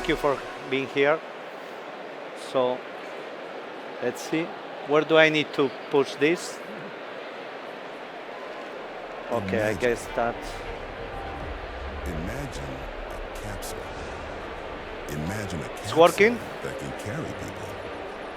thank you for being here. So let's see. Where do I need to push this? Okay, I guess that. Imagine a capsule. Imagine a It's capsule working? that can carry people.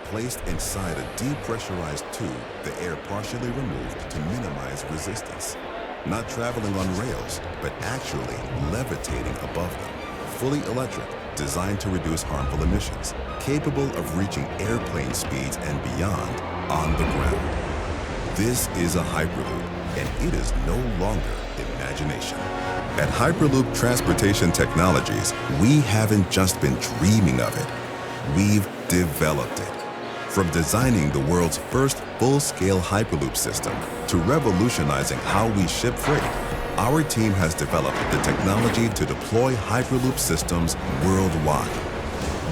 Placed inside a depressurized tube, the air partially removed to minimize resistance. Not traveling on rails, but actually levitating above them. Fully electric, designed to reduce harmful emissions. Capable of reaching airplane speeds and beyond on the ground. This is a Hyperloop, and it is no longer imagination. At Hyperloop Transportation Technologies, we haven't just been dreaming of it. We've developed it. From designing the world's first full-scale Hyperloop system to revolutionizing how we ship freight, our team has developed the technology to deploy Hyperloop systems worldwide.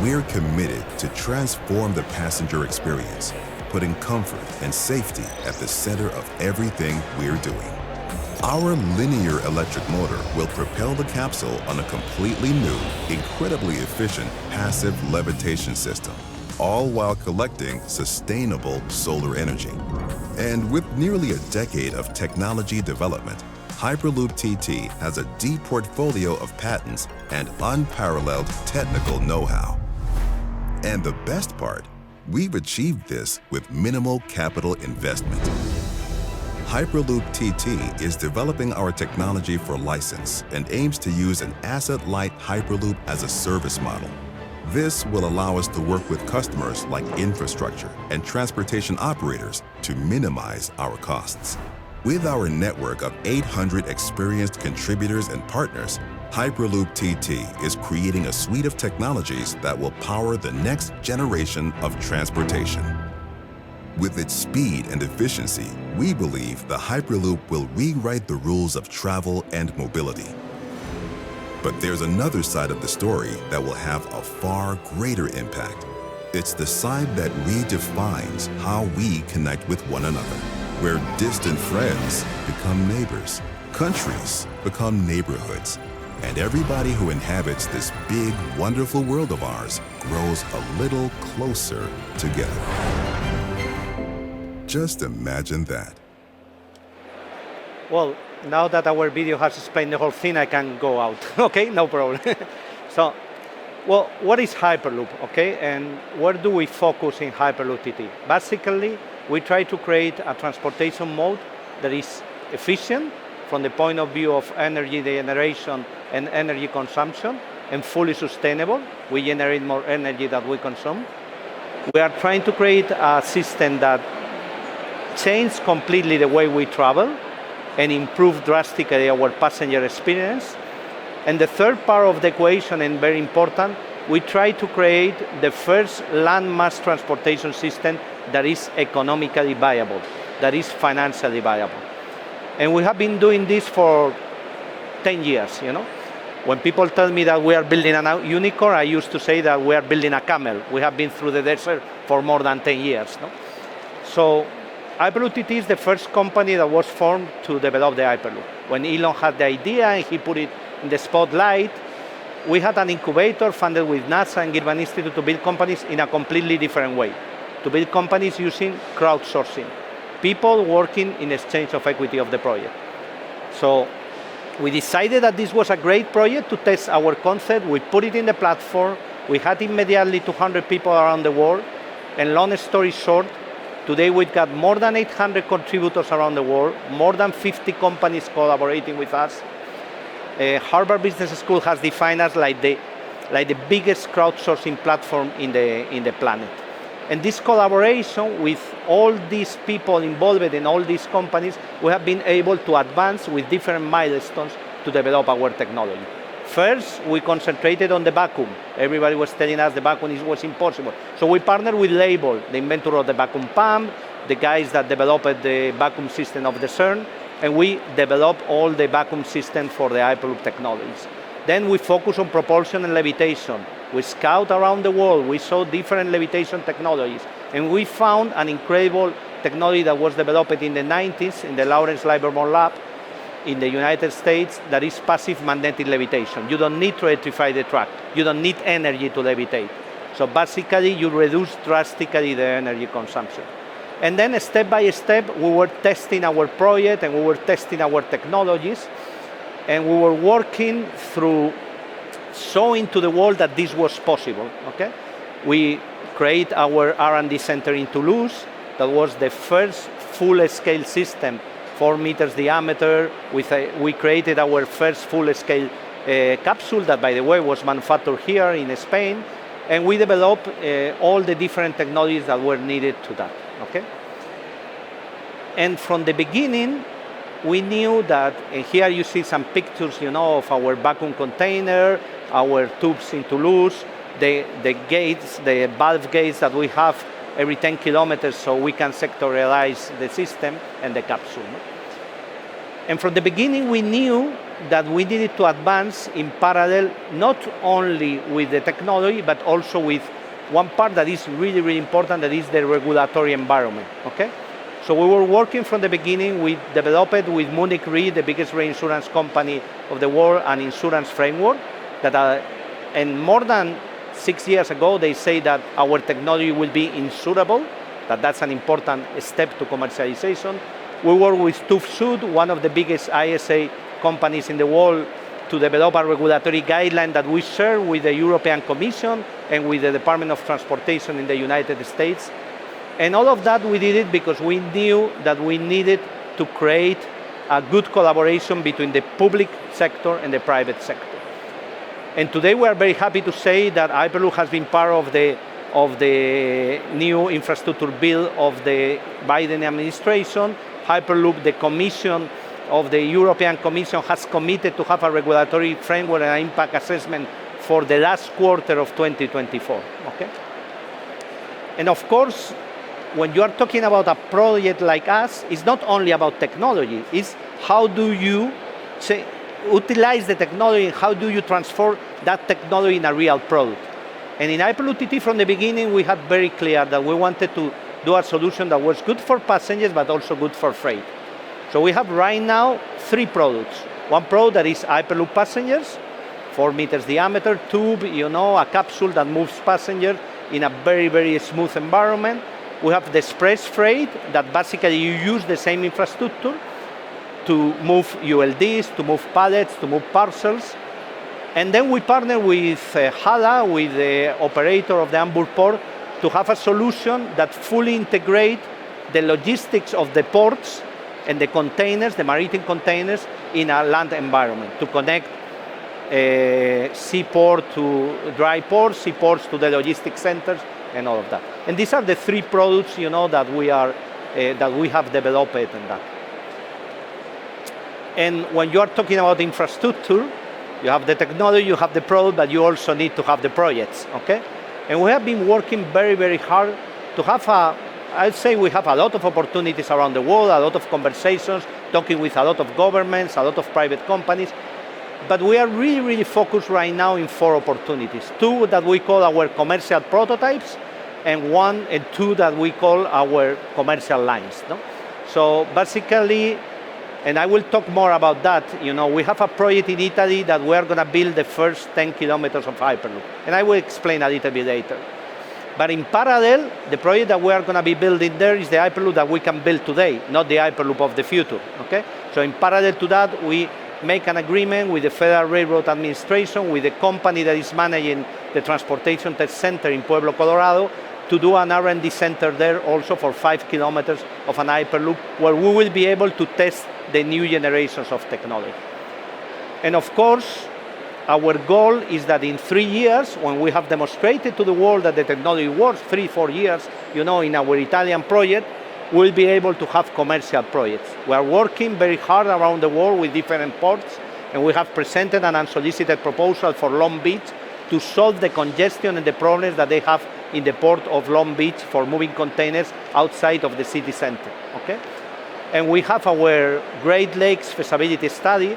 We're committed to transform the passenger experience, putting comfort and safety at the center of everything we're doing. Our linear electric motor will propel the capsule on a completely new, incredibly efficient passive levitation system, all while collecting sustainable solar energy. And with nearly a decade of technology development, Hyperloop TT has a deep portfolio of patents and unparalleled technical know-how. And the best part, we've achieved this with minimal capital investment. Hyperloop TT is developing our technology for license and aims to use an asset-light Hyperloop as a service model. This will allow us to work with customers like infrastructure and transportation operators to minimize our costs. With our network of 800 experienced contributors and partners, Hyperloop TT is creating a suite of technologies that will power the next generation of transportation. With its speed and efficiency, we believe the Hyperloop will rewrite the rules of travel and mobility. But there's another side of the story that will have a far greater impact. It's the side that redefines how we connect with one another, where distant friends become neighbors, countries become neighborhoods, and everybody who inhabits this big, wonderful world of ours grows a little closer together. Just imagine that. Well, now that our video has explained the whole thing, I can go out. Okay, no problem. So, well, what is Hyperloop, okay? And where do we focus in Hyperloop TT? Basically, we try to create a transportation mode that is efficient from the point of view of energy generation and energy consumption, and fully sustainable. We generate more energy than we consume. We are trying to create a system that changes completely the way we travel and improve drastically our passenger experience. And the third part of the equation, and very important, we try to create the first land mass transportation system that is economically viable, that is financially viable. And we have been doing this for 10 years, you know? When people tell me that we are building a unicorn, I used to say that we are building a camel. We have been through the desert for more than 10 years, no? So Hyperloop TT is the first company that was formed to develop the Hyperloop. When Elon had the idea and he put it in the spotlight, we had an incubator funded with NASA and Gilman Institute to build companies in a completely different way, to build companies using crowdsourcing, people working in exchange of equity of the project. So we decided that this was a great project to test our concept. We put it in the platform. We had immediately 200 people around the world. And long story short, today we've got more than 800 contributors around the world, more than 50 companies collaborating with us. Harvard Business School has defined us like the biggest crowdsourcing platform in the planet. And this collaboration with all these people involved in all these companies, we have been able to advance with different milestones to develop our technology. First, we concentrated on the vacuum. Everybody was telling us the vacuum was impossible. So we partnered with Label, the inventor of the vacuum pump, the guys that developed the vacuum system of the CERN, and we developed all the vacuum system for the Hyperloop technologies. Then we focus on propulsion and levitation. We scout around the world, we saw different levitation technologies, and we found an incredible technology that was developed in the 90s in the Lawrence Livermore lab in the United States that is passive magnetic levitation. You don't need to electrify the track. You don't need energy to levitate. So basically, you reduce drastically the energy consumption. And then step by step, we were testing our project and we were testing our technologies. And we were working through showing to the world that this was possible, okay? We create our R&D center in Toulouse. That was the first full-scale system, 4 meters diameter. We created our first full-scale capsule that, by the way, was manufactured here in Spain. And we developed all the different technologies that were needed to that, okay? And from the beginning, we knew that, and here you see some pictures, of our vacuum container, our tubes in Toulouse, the gates, the valve gates that we have every 10 kilometers so we can sectorialize the system and the capsule. And from the beginning, we knew that we needed to advance in parallel, not only with the technology, but also with one part that is really, really important, that is the regulatory environment, okay? So we were working from the beginning. We developed with Munich Re, the biggest reinsurance company of the world, an insurance framework and more than 6 years ago, they say that our technology will be insurable, that's an important step to commercialization. We work with TÜV Süd, one of the biggest ISA companies in the world, to develop a regulatory guideline that we share with the European Commission and with the Department of Transportation in the United States. And all of that we did it because we knew that we needed to create a good collaboration between the public sector and the private sector. And today we are very happy to say that Hyperloop has been part of the new infrastructure bill of the Biden administration. Hyperloop, the Commission of the European Commission, has committed to have a regulatory framework and impact assessment for the last quarter of 2024. Okay? And of course, when you are talking about a project like us, it's not only about technology, it's how do you utilize the technology and how do you transform that technology in a real product. And in Hyperloop TT from the beginning, we had very clear that we wanted to do a solution that was good for passengers, but also good for freight. So we have right now 3 products. One product that is Hyperloop Passengers, 4 meters diameter, tube, a capsule that moves passengers in a very, very smooth environment. We have the Express Freight, that basically you use the same infrastructure to move ULDs, to move pallets, to move parcels. And then we partner with HALA, with the operator of the Hamburg port, to have a solution that fully integrates the logistics of the ports and the containers, the maritime containers, in a land environment, to connect seaport to dry ports, seaports to the logistics centers, and all of that. And these are the 3 products, that we have developed and that. And when you are talking about infrastructure, you have the technology, you have the product, but you also need to have the projects, okay? And we have been working very, very hard to have I'd say we have a lot of opportunities around the world, a lot of conversations, talking with a lot of governments, a lot of private companies. But we are really, really focused right now in 4 opportunities. 2 that we call our commercial prototypes, and 1 and 2 that we call our commercial lines. No? So basically, and I will talk more about that, we have a project in Italy that we are going to build the first 10 kilometers of Hyperloop. And I will explain a little bit later. But in parallel, the project that we are going to be building there is the Hyperloop that we can build today, not the Hyperloop of the future. Okay? So in parallel to that, we make an agreement with the Federal Railroad Administration, with the company that is managing the Transportation Test Center in Pueblo, Colorado, to do an R&D center there also for 5 kilometers of an Hyperloop, where we will be able to test the new generations of technology. And of course, our goal is that in 3 years, when we have demonstrated to the world that the technology works, 3-4 years, in our Italian project, we'll be able to have commercial projects. We are working very hard around the world with different ports, and we have presented an unsolicited proposal for Long Beach to solve the congestion and the problems that they have in the port of Long Beach for moving containers outside of the city center, okay? And we have our Great Lakes feasibility study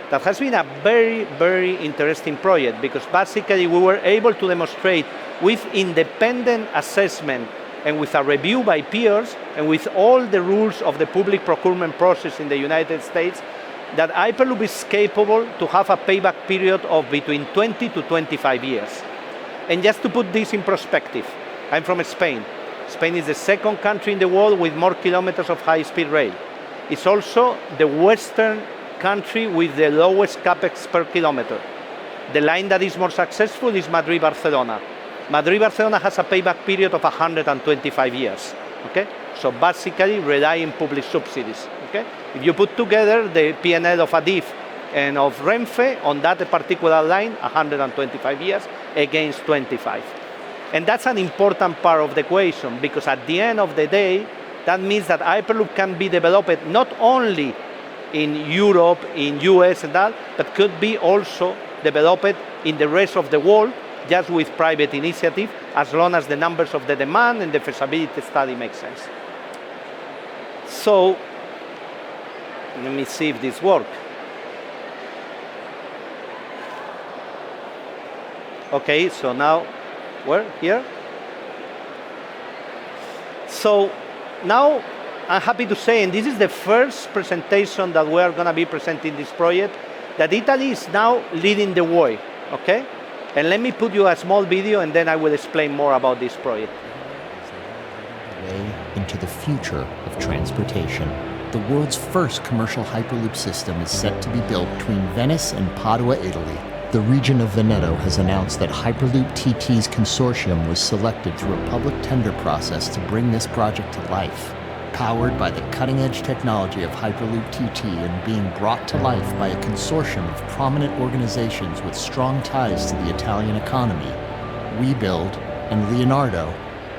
that has been a very, very interesting project, because basically we were able to demonstrate with independent assessment and with a review by peers and with all the rules of the public procurement process in the United States that Hyperloop is capable to have a payback period of between 20 to 25 years. And just to put this in perspective, I'm from Spain. Spain is the second country in the world with more kilometers of high-speed rail. It's also the Western country with the lowest capex per kilometer. The line that is more successful is Madrid-Barcelona. Madrid-Barcelona has a payback period of 125 years. Okay? So basically relying public subsidies. Okay? If you put together the P&L of Adif and of Renfe on that particular line, 125 years against 25. And that's an important part of the equation, because at the end of the day, that means that Hyperloop can be developed not only in Europe, in US and that, but could be also developed in the rest of the world, just with private initiative, as long as the numbers of the demand and the feasibility study make sense. So, let me see if this works. Okay, so now, where? Here? So, now I'm happy to say, and this is the first presentation that we are going to be presenting this project, that Italy is now leading the way, okay? And let me put you a small video and then I will explain more about this project. Way into the future of transportation. The world's first commercial Hyperloop system is set to be built between Venice and Padua, Italy. The region of Veneto has announced that Hyperloop TT's consortium was selected through a public tender process to bring this project to life. Powered by the cutting-edge technology of Hyperloop TT and being brought to life by a consortium of prominent organizations with strong ties to the Italian economy, WeBuild and Leonardo,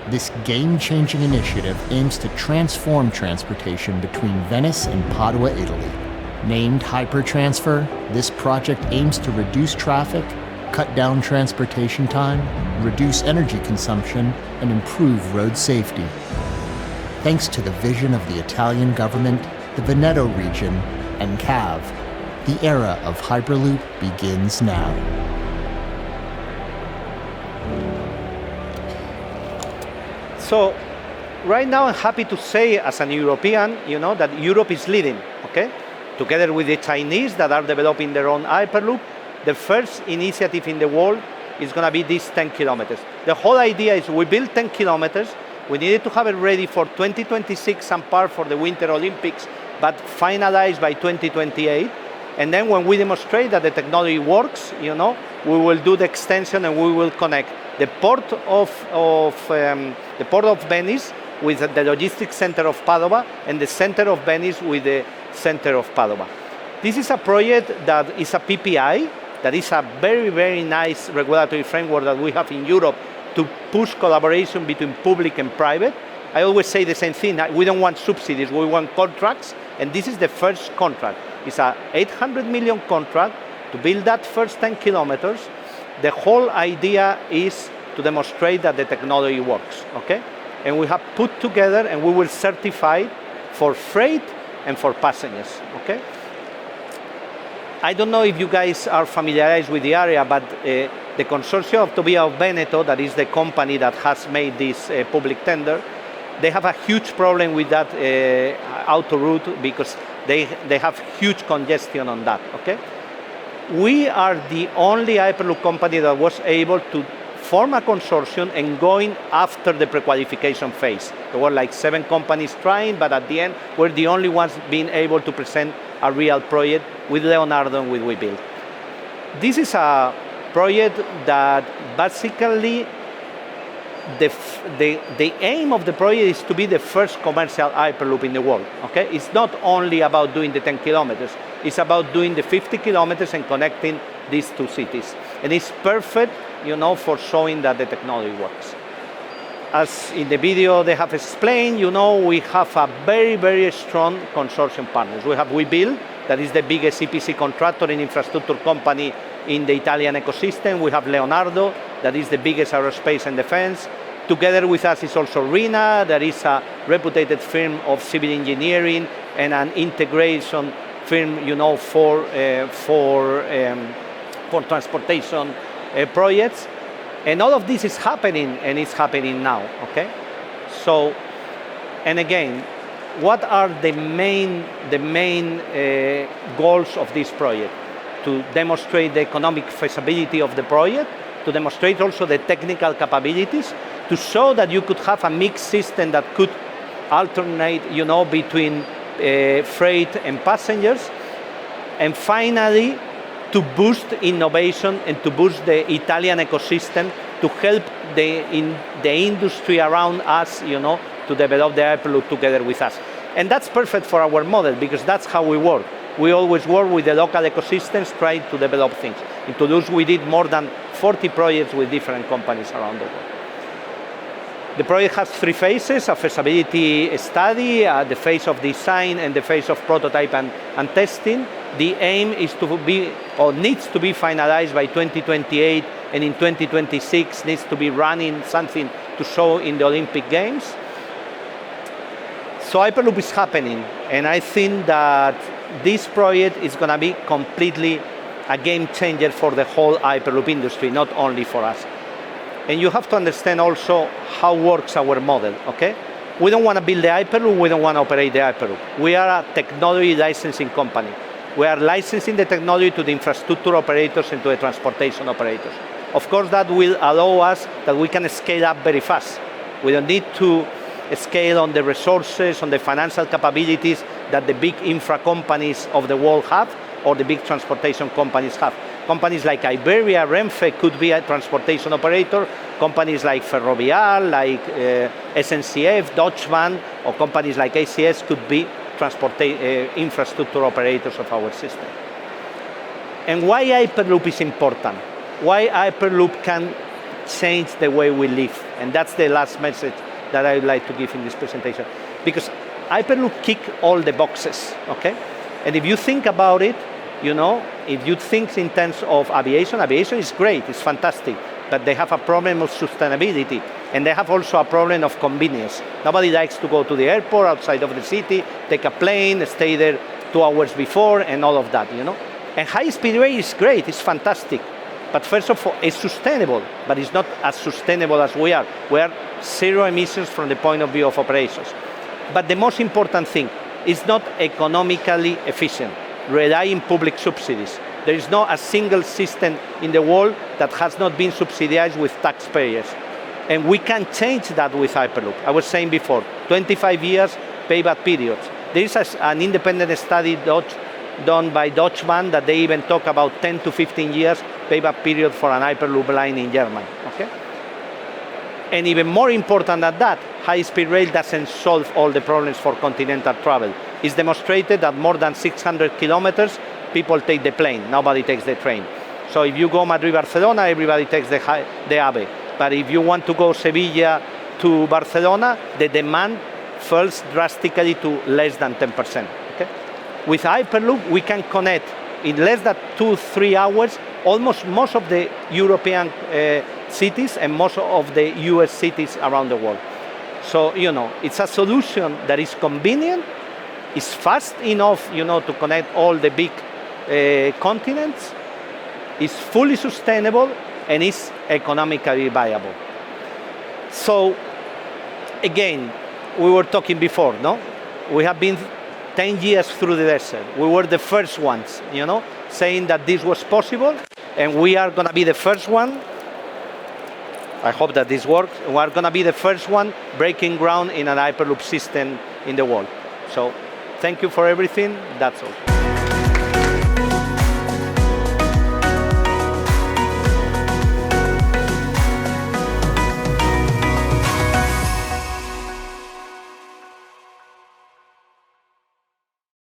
this game-changing initiative aims to transform transportation between Venice and Padua, Italy. Named Hypertransfer, this project aims to reduce traffic, cut down transportation time, reduce energy consumption, and improve road safety. Thanks to the vision of the Italian government, the Veneto region, and CAV, the era of Hyperloop begins now. So, right now I'm happy to say, as an European, that Europe is leading, okay? Together with the Chinese that are developing their own Hyperloop, the first initiative in the world is going to be these 10 kilometers. The whole idea is we build 10 kilometers, we needed to have it ready for 2026 and part for the Winter Olympics, but finalized by 2028. And then when we demonstrate that the technology works, we will do the extension and we will connect the port of Venice with the logistics center of Padua and the center of Venice with the center of Padua. This is a project that is a PPI, that is a very, very nice regulatory framework that we have in Europe to push collaboration between public and private. I always say the same thing, we don't want subsidies, we want contracts, and this is the first contract. It's a 800 million contract to build that first 10 kilometers. The whole idea is to demonstrate that the technology works, okay? And we have put together and we will certify for freight and for passengers, okay? I don't know if you guys are familiarized with the area, but the Consortium of Autovia of Veneto, that is the company that has made this public tender, they have a huge problem with that auto route because they have huge congestion on that, okay? We are the only Hyperloop company that was able to form a consortium and going after the pre-qualification phase. There were like 7 companies trying, but at the end, we're the only ones being able to present a real project with Leonardo and with WeBuild. This is a project that basically the aim of the project is to be the first commercial Hyperloop in the world, okay? It's not only about doing the 10 kilometers, it's about doing the 50 kilometers and connecting these 2 cities. And it's perfect, for showing that the technology works. As in the video they have explained, we have a very, very strong consortium partners. We have WeBuild, that is the biggest EPC contractor and infrastructure company in the Italian ecosystem. We have Leonardo, that is the biggest aerospace and defense. Together with us is also RINA, that is a reputed firm of civil engineering and an integration firm, for transportation projects. And all of this is happening, and it's happening now, okay? So, and again, what are the main goals of this project? To demonstrate the economic feasibility of the project, to demonstrate also the technical capabilities, to show that you could have a mixed system that could alternate, between freight and passengers, and finally, to boost innovation and to boost the Italian ecosystem, to help the industry around us, to develop the Hyperloop together with us. And that's perfect for our model, because that's how we work. We always work with the local ecosystems, trying to develop things. In Toulouse, we did more than 40 projects with different companies around the world. The project has 3 phases: a feasibility study, the phase of design, and the phase of prototype and testing. The aim is to be, or needs to be, finalized by 2028, and in 2026 needs to be running something to show in the Olympic Games. So Hyperloop is happening, and I think that this project is going to be completely a game changer for the whole Hyperloop industry, not only for us. And you have to understand also how works our model, okay? We don't want to build the Hyperloop, we don't want to operate the Hyperloop. We are a technology licensing company. We are licensing the technology to the infrastructure operators and to the transportation operators. Of course, that will allow us that we can scale up very fast. We don't need to scale on the resources, on the financial capabilities that the big infra companies of the world have, or the big transportation companies have. Companies like Iberia, Renfe could be a transportation operator. Companies like Ferrovial, like SNCF, Deutschbahn, or companies like ACS could be infrastructure operators of our system. And why Hyperloop is important? Why Hyperloop can change the way we live? And that's the last message that I would like to give in this presentation. Because Hyperloop tick all the boxes, okay? And if you think about it, if you think in terms of aviation is great, it's fantastic, but they have a problem of sustainability, and they have also a problem of convenience. Nobody likes to go to the airport outside of the city, take a plane, stay there 2 hours before, and all of that, And high-speed rail is great, it's fantastic, but first of all, it's sustainable, but it's not as sustainable as we are. We are 0 emissions from the point of view of operations. But the most important thing, it's not economically efficient, relying public subsidies. There is not a single system in the world that has not been subsidized with taxpayers. And we can change that with Hyperloop. I was saying before, 25 years payback periods. There is an independent study done by Deutschbahn that they even talk about 10 to 15 years payback period for an Hyperloop line in Germany, okay? And even more important than that, high-speed rail doesn't solve all the problems for continental travel. It's demonstrated that more than 600 kilometers, people take the plane, nobody takes the train. So if you go Madrid-Barcelona, everybody takes the AVE. But if you want to go Sevilla to Barcelona, the demand falls drastically to less than 10%. Okay? With Hyperloop, we can connect in less than 2-3 hours almost most of the European cities and most of the US cities around the world. So, it's a solution that is convenient, is fast enough, to connect all the big continents, is fully sustainable, and is economically viable. So, again, we were talking before, no? We have been 10 years through the desert. We were the first ones, saying that this was possible, and we are going to be the first one. I hope that this works. We are going to be the first one breaking ground in an Hyperloop system in the world. So, thank you for everything. That's all.